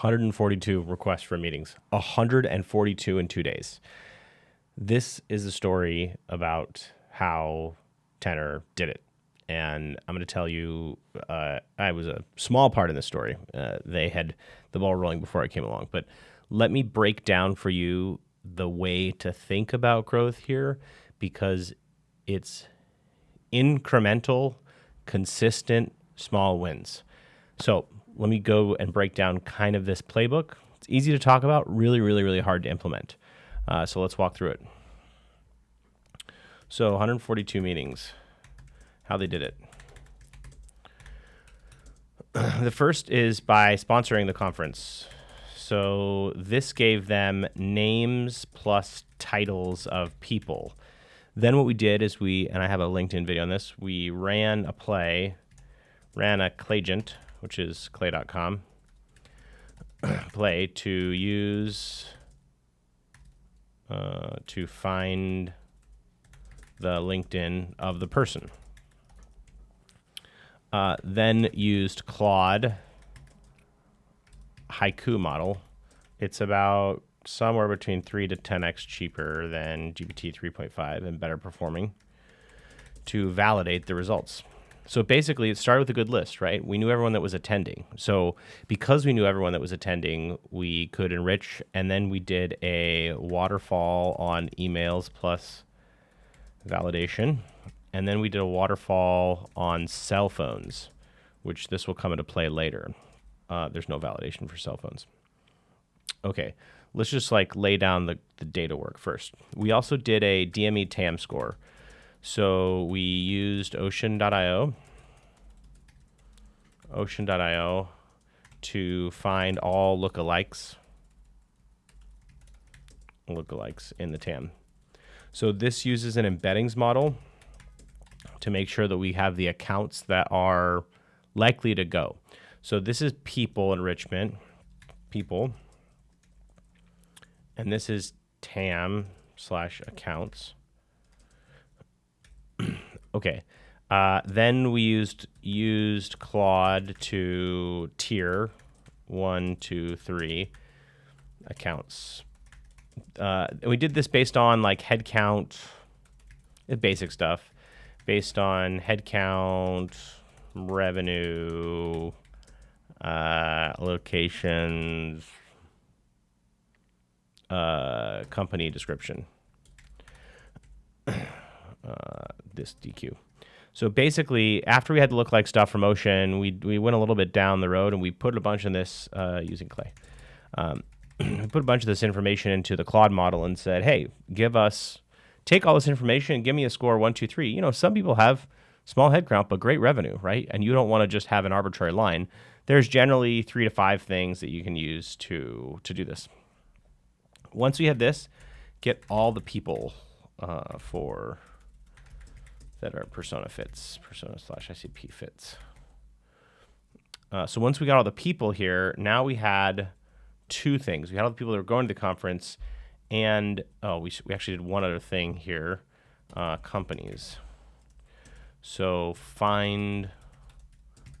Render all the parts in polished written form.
142 requests for meetings, 142 in 2 days. This is a story about how Tenor did it. And I'm going to tell you, I was a small part in this story. They had the ball rolling before I came along. But let me break down for you the way to think about growth here, because it's incremental, consistent, small wins. So let me go and break down kind of this playbook. It's easy to talk about, really, really, really hard to implement. So let's walk through it. So 142 meetings, how they did it. The first is by sponsoring the conference. So this gave them names plus titles of people. Then what we did is and I have a LinkedIn video on this, we ran a Claygent, which is clay.com, play to use to find the LinkedIn of the person. Then used Claude Haiku model. It's about somewhere between 3 to 10x cheaper than GPT 3.5 and better performing to validate the results. So basically, it started with a good list, right? We knew everyone that was attending. So because we knew everyone that was attending, we could enrich, and then we did a waterfall on emails plus validation. And then we did a waterfall on cell phones, which this will come into play later. There's no validation for cell phones. Okay, let's just lay down the data work first. We also did a DME TAM score. So we used Ocean.io to find all lookalikes in the TAM. So this uses an embeddings model to make sure that we have the accounts that are likely to go. So this is people enrichment, people, and this is TAM/accounts. Okay. Then we used Claude to tier 1, 2, 3 accounts. We did this based on head count, basic stuff, based on head count, revenue, locations, company description. This DQ. So basically, after we had the lookalike stuff from Ocean, we went a little bit down the road and we put a bunch of this using Clay. We put a bunch of this information into the Claude model and said, hey, take all this information and give me a score 1, 2, 3. Some people have small head count but great revenue, right? And you don't want to just have an arbitrary line. There's generally 3 to 5 things that you can use to do this. Once we have this, get all the people that are persona /ICP fits. So once we got all the people here, now we had 2 things. We had all the people that were going to the conference, and we actually did one other thing here, companies. So find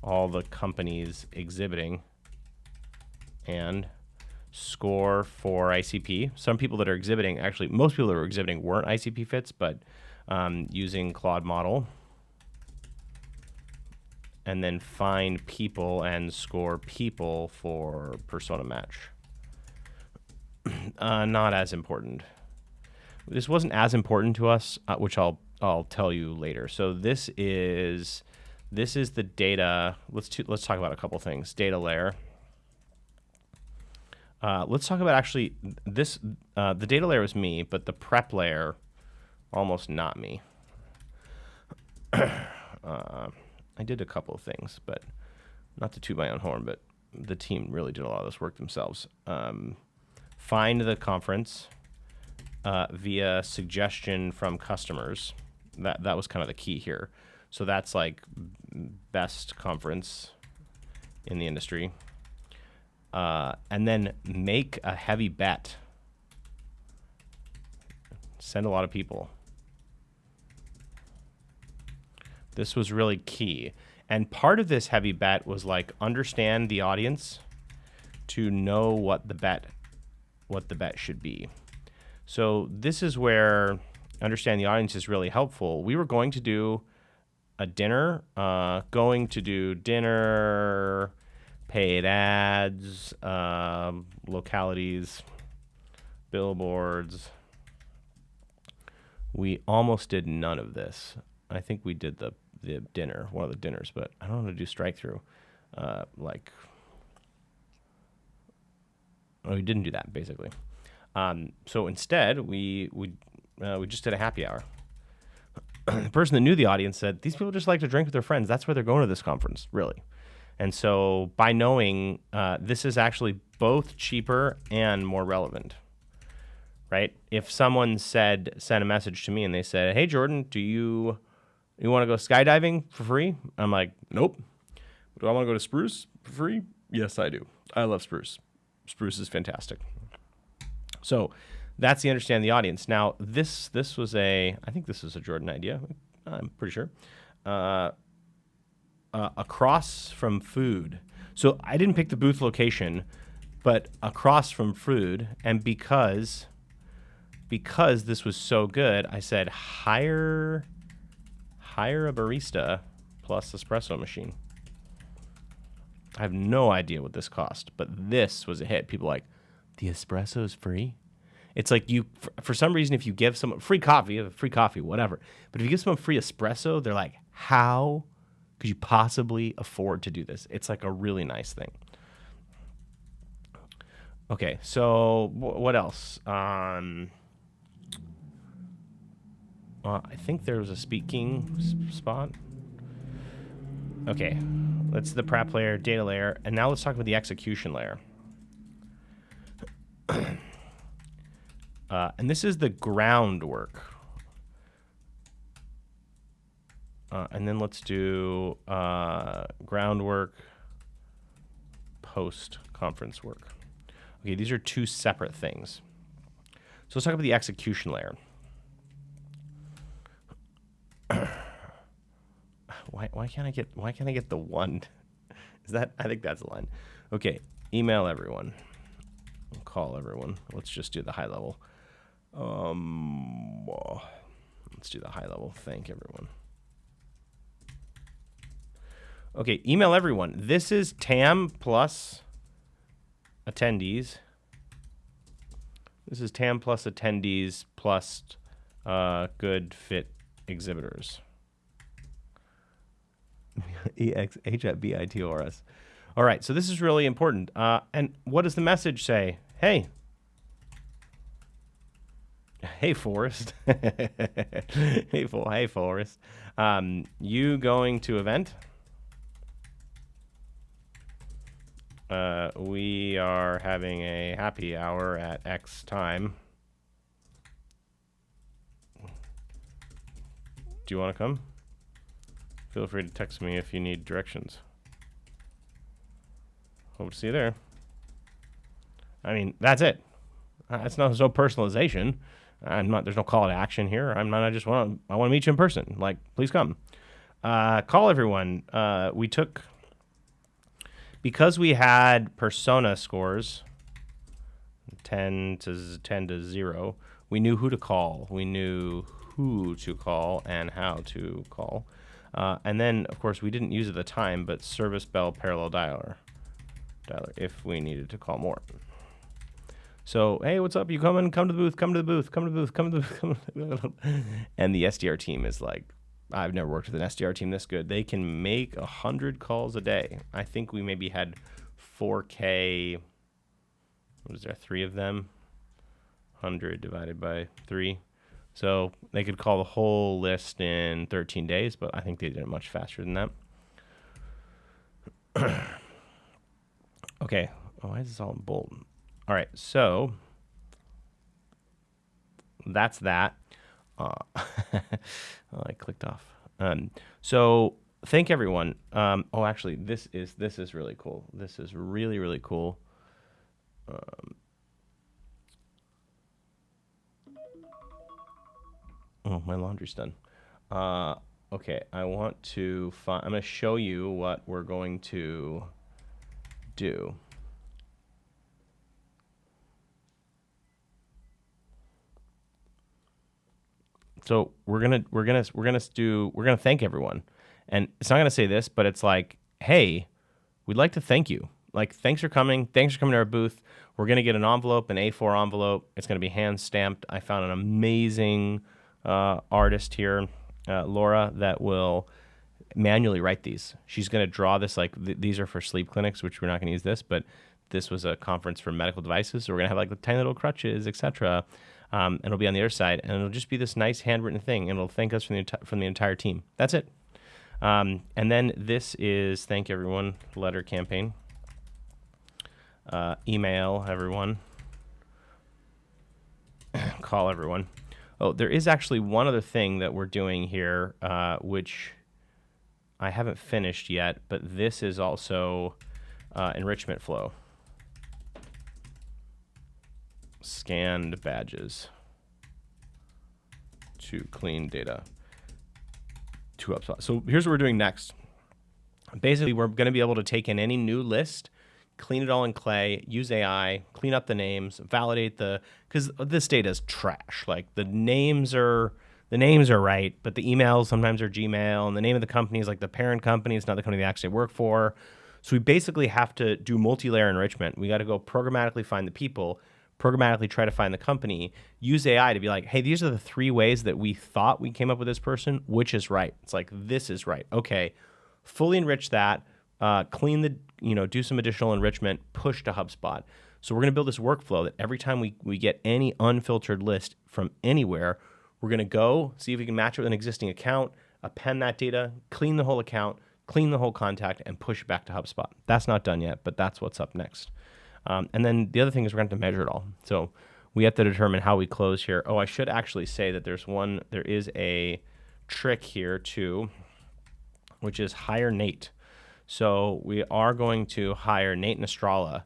all the companies exhibiting and score for ICP. Some people that are exhibiting, actually most people that were exhibiting weren't ICP fits, but using Claude model, and then find people and score people for persona match. Not as important. This wasn't as important to us, which I'll tell you later. So this is the data. Let's talk about a couple things. Data layer. Let's talk about actually this. The data layer was me, but the prep layer, almost not me. I did a couple of things, but not to toot my own horn, but the team really did a lot of this work themselves. Find the conference via suggestion from customers. That was kind of the key here. So that's best conference in the industry. And then make a heavy bet. Send a lot of people. This was really key. And part of this heavy bet was understand the audience, to know what the bet should be. So this is where understand the audience is really helpful. We were going to do a dinner, paid ads, localities, billboards. We almost did none of this. I think we did the dinner, one of the dinners, but I don't know how to do strike through. We didn't do that basically. So instead, we just did a happy hour. The person that knew the audience said, these people just like to drink with their friends. That's why they're going to this conference, really. And so by knowing this is actually both cheaper and more relevant, right? If someone sent a message to me and they said, hey, Jordan, do you want to go skydiving for free? I'm like, nope. Do I want to go to Spruce for free? Yes, I do. I love Spruce. Spruce is fantastic. So that's the understand the audience. Now, this was I think this was a Jordan idea. I'm pretty sure. Across from food. So I didn't pick the booth location, but across from food. And because this was so good, I said, hire a barista plus espresso machine. I have no idea what this cost, but this was a hit. People are like, the espresso is free? It's like for some reason, if you give someone free coffee, whatever. But if you give someone free espresso, they're like, how could you possibly afford to do this? It's like a really nice thing. Okay, so what else? I think there was a speaking spot. Okay, that's the prep layer, data layer, and now let's talk about the execution layer. And this is the groundwork. And then let's do groundwork, post-conference work. Okay, these are two separate things. So let's talk about the execution layer. Why can't I get the one? I think that's the line. Okay, email everyone. Call everyone. Let's just do the high level. Let's do the high level. Thank everyone. Okay, email everyone. This is TAM plus attendees. This is TAM plus attendees plus good fit exhibitors. EXHBITORS. All right, so this is really important. And what does the message say? Hey, Forrest. hey, Forrest. You going to event? We are having a happy hour at X time. Do you want to come? Feel free to text me if you need directions. Hope to see you there. I mean, that's it. There's no personalization. There's no call to action here. I want to meet you in person. Like, please come. Call everyone. Because we had persona scores, 10 to 0, we knew who to call. We knew who to call and how to call. And then, of course, we didn't use it at the time, but service bell parallel dialer if we needed to call more. So, hey, what's up? You coming? Come to the booth. And the SDR team is like, I've never worked with an SDR team this good. They can make 100 calls a day. I think we maybe had 4K. What is there? 3 of them. 100 divided by 3. So they could call the whole list in 13 days, but I think they did it much faster than that. Okay. Oh, why is this all in bold? All right. So that's that. I clicked off. So thank everyone. Actually, this is really cool. This is really, really cool. My laundry's done. Okay, I'm going to show you what we're going to do. So we're gonna thank everyone, and it's not gonna say this, but it's like, hey, we'd like to thank you. Like, thanks for coming. Thanks for coming to our booth. We're gonna get an envelope, an A4 envelope. It's gonna be hand stamped. I found an amazing artist here, Laura, that will manually write these. She's going to draw this like these are for sleep clinics, which we're not going to use this, but this was a conference for medical devices. So we're going to have like the tiny little crutches, etc. And it'll be on the other side, and it'll just be this nice handwritten thing, and it'll thank us from the entire team. That's it. And then this is thank everyone letter campaign. Email everyone. Call everyone. Oh, there is actually one other thing that we're doing here, which I haven't finished yet, but this is also enrichment flow. Scanned badges to clean data to HubSpot. So here's what we're doing next. Basically, we're going to be able to take in any new list, clean it all in Clay, use AI, clean up the names, validate because this data is trash. Like the names are right, but the emails sometimes are Gmail, and the name of the company is like the parent company. It's not the company they actually work for. So we basically have to do multi-layer enrichment. We got to go programmatically find the people, programmatically try to find the company, use AI to be like, hey, these are the 3 ways that we thought we came up with this person. Which is right? It's like, this is right. Okay, fully enrich that, clean do some additional enrichment, push to HubSpot. So we're going to build this workflow that every time we get any unfiltered list from anywhere, we're going to go see if we can match it with an existing account, append that data, clean the whole account, clean the whole contact, and push it back to HubSpot. That's not done yet, but that's what's up next. And then the other thing is we're going to have to measure it all. So we have to determine how we close here. Oh, I should actually say that there is a trick here too, which is hire Nate. So we are going to hire Nate Nostrala.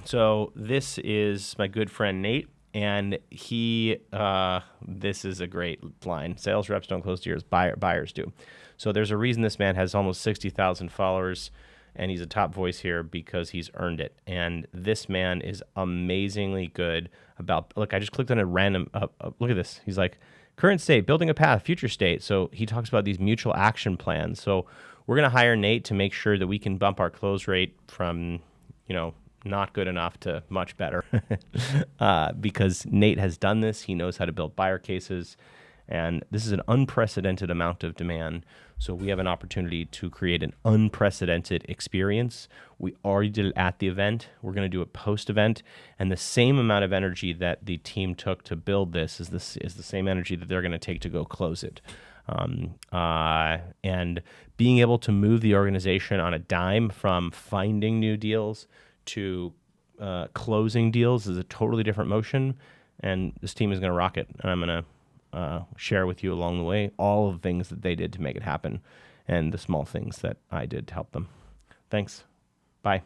So this is my good friend Nate, and this is a great line. Sales reps don't close deals, buyers do. So there's a reason this man has almost 60,000 followers, and he's a top voice here because he's earned it. And this man is amazingly good about, look, I just clicked on a random, look at this. He's like, current state, building a path, future state. So he talks about these mutual action plans. So we're going to hire Nate to make sure that we can bump our close rate from, not good enough to much better because Nate has done this. He knows how to build buyer cases, and this is an unprecedented amount of demand. So we have an opportunity to create an unprecedented experience. We already did it at the event. We're going to do it post-event, and the same amount of energy that the team took to build this is the same energy that they're going to take to go close it. And being able to move the organization on a dime from finding new deals to closing deals is a totally different motion, and this team is going to rock it. And I'm going to share with you along the way all of the things that they did to make it happen and the small things that I did to help them. Thanks. Bye.